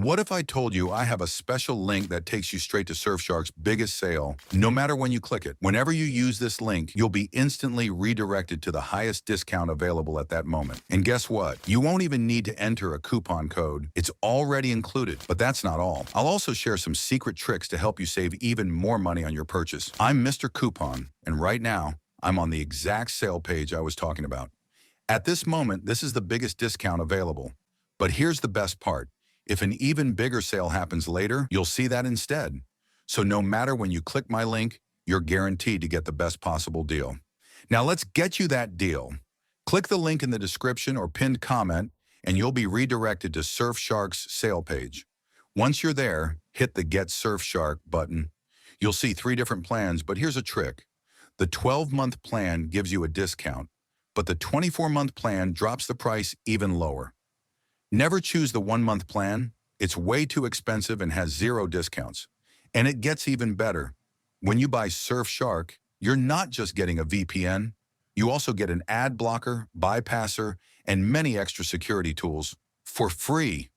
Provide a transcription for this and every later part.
What if I told you I have a special link that takes you straight to Surfshark's biggest sale, no matter when you click it? Whenever you use this link, you'll be instantly redirected to the highest discount available at that moment. And guess what? You won't even need to enter a coupon code. It's already included. But that's not all. I'll also share some secret tricks to help you save even more money on your purchase. I'm Mr. Coupon, and right now, I'm on the exact sale page I was talking about. At this moment, this is the biggest discount available. But here's the best part. If an even bigger sale happens later, you'll see that instead. So no matter when you click my link, you're guaranteed to get the best possible deal. Now let's get you that deal. Click the link in the description or pinned comment, and you'll be redirected to Surfshark's sale page. Once you're there, hit the Get Surfshark button. You'll see 3 different plans, but here's a trick. The 12-month plan gives you a discount, but the 24-month plan drops the price even lower. Never choose the 1-month plan. It's way too expensive and has 0 discounts. And it gets even better. When you buy Surfshark, you're not just getting a VPN. You also get an ad blocker, bypasser, and many extra security tools for free.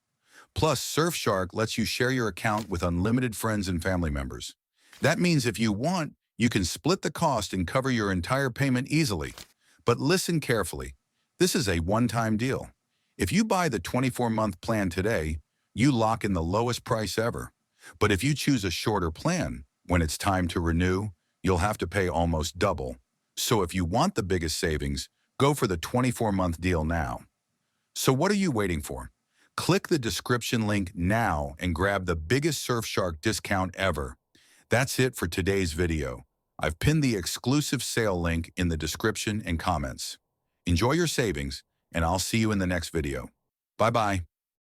Plus, Surfshark lets you share your account with unlimited friends and family members. That means if you want, you can split the cost and cover your entire payment easily. But listen carefully. This is a one-time deal. If you buy the 24-month plan today, you lock in the lowest price ever. But if you choose a shorter plan, when it's time to renew, you'll have to pay almost double. So if you want the biggest savings, go for the 24-month deal now. So what are you waiting for? Click the description link now and grab the biggest Surfshark discount ever. That's it for today's video. I've pinned the exclusive sale link in the description and comments. Enjoy your savings, and I'll see you in the next video. Bye-bye.